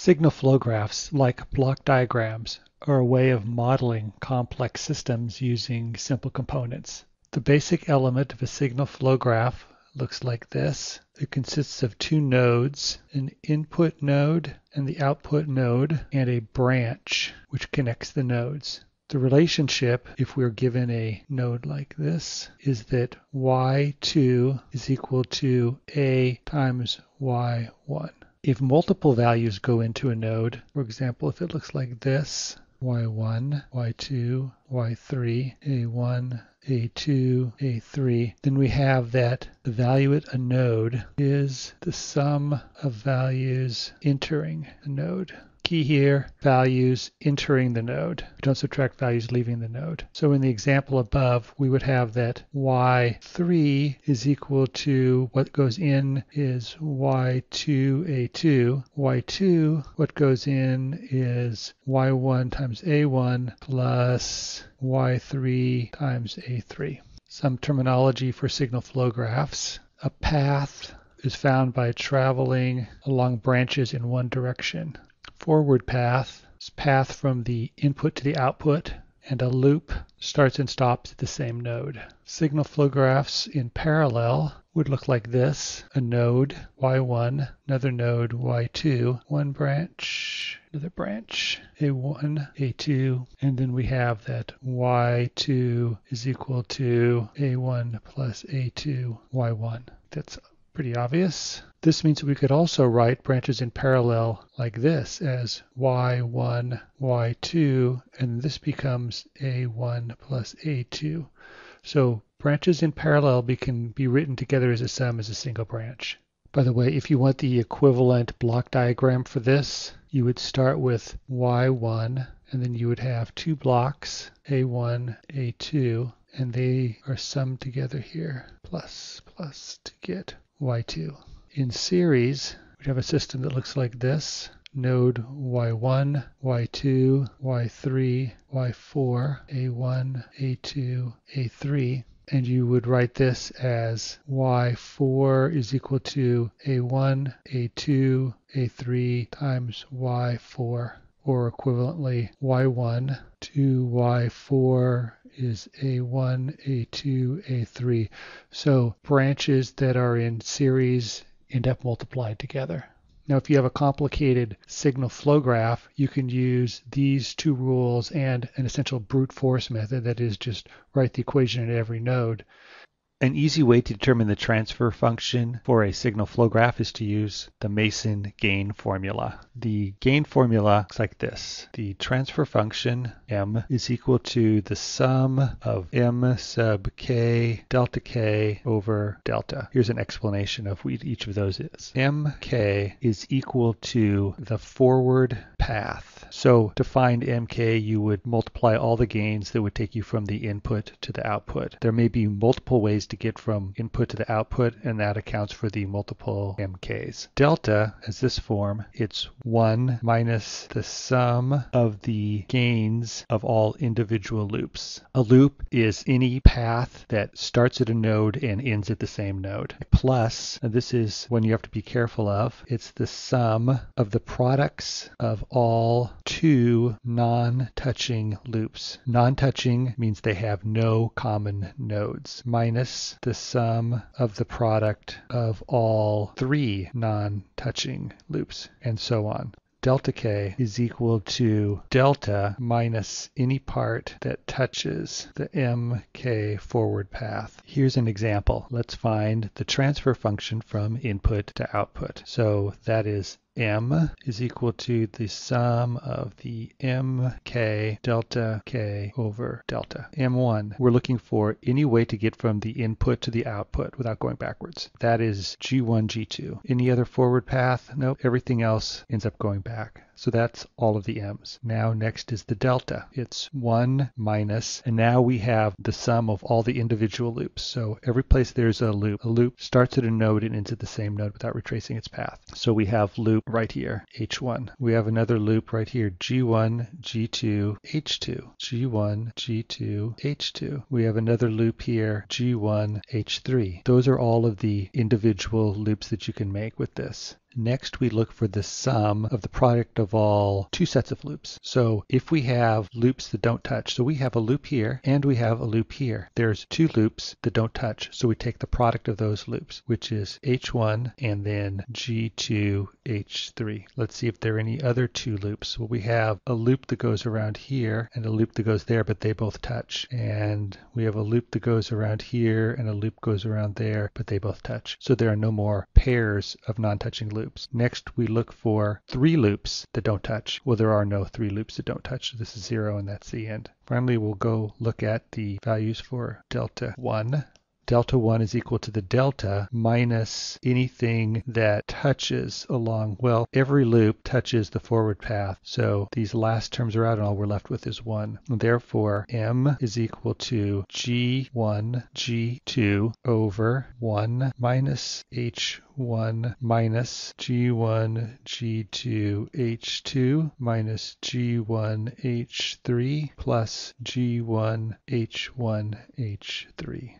Signal flow graphs, like block diagrams, are a way of modeling complex systems using simple components. The basic element of a signal flow graph looks like this. It consists of two nodes, an input node and the output node, and a branch which connects the nodes. The relationship, if we're given a node like this, is that y2 is equal to a times y1. If multiple values go into a node, for example, if it looks like this, y1, y2, y3, a1, a2, a3, then we have that the value at a node is the sum of values entering the node. Key here, values entering the node. We don't subtract values leaving the node. So in the example above, we would have that y3 is equal to what goes in is y2a2. y2, what goes in is y1 times a1 plus y3 times a3. Some terminology for signal flow graphs. A path is found by traveling along branches in one direction. Forward path is path from the input to the output, and a loop starts and stops at the same node. Signal flow graphs in parallel would look like this: a node, y1, another node, y2, one branch, another branch, a1, a2, and then we have that y2 is equal to a1 plus a2, y1. That's pretty obvious. This means we could also write branches in parallel like this as y1, y2, and this becomes a1 plus a2. So branches in parallel can be written together as a sum as a single branch. By the way, if you want the equivalent block diagram for this, you would start with y1, and then you would have two blocks, a1, a2, and they are summed together here, plus to get y2. In series, we have a system that looks like this: node y1, y2, y3, y4, a1, a2, a3, and you would write this as y4 is equal to a1, a2, a3 times y4, or equivalently y1 to y4 is a1, a2, a3. So branches that are in series end up multiplied together. Now, if you have a complicated signal flow graph, you can use these two rules and an essential brute force method, that is, just write the equation at every node. An easy way to determine the transfer function for a signal flow graph is to use the Mason gain formula. The gain formula looks like this. The transfer function, m, is equal to the sum of m sub k delta k over delta. Here's an explanation of what each of those is. mk is equal to the forward path. So to find mk, you would multiply all the gains that would take you from the input to the output. There may be multiple ways to get from input to the output, and that accounts for the multiple mk's. Delta has this form. It's 1 minus the sum of the gains of all individual loops. A loop is any path that starts at a node and ends at the same node. Plus, and this is one you have to be careful of, it's the sum of the products of all two non-touching loops. Non-touching means they have no common nodes, minus the sum of the product of all three non-touching loops, and so on. Delta k is equal to delta minus any part that touches the mk forward path. Here's an example. Let's find the transfer function from input to output. So that is m is equal to the sum of the mk delta k over delta. M1, we're looking for any way to get from the input to the output without going backwards. That is G1, G2. Any other forward path? Nope. Everything else ends up going back. So that's all of the m's. Now next is the delta. It's 1 minus, and now we have the sum of all the individual loops. So every place there's a loop starts at a node and ends at the same node without retracing its path. So we have loop right here, H1. We have another loop right here, G1, G2, H2. G1, G2, H2. We have another loop here, G1, H3. Those are all of the individual loops that you can make with this. Next, we look for the sum of the product of all two sets of loops. So if we have loops that don't touch, so we have a loop here and we have a loop here. There's two loops that don't touch, so we take the product of those loops, which is H1 and then G2, H3. Let's see if there are any other two loops. Well, we have a loop that goes around here and a loop that goes there, but they both touch. And we have a loop that goes around here and a loop goes around there, but they both touch. So there are no more pairs of non-touching loops. Next, we look for three loops that don't touch. Well, there are no three loops that don't touch. So this is 0 and that's the end. Finally, we'll go look at the values for delta 1. Delta 1 is equal to the delta minus anything that touches along, well, every loop touches the forward path. So these last terms are out and all we're left with is 1. Therefore, m is equal to G1, G2 over 1 minus H1 minus G1, G2, H2 minus G1, H3 plus G1, H1, H3.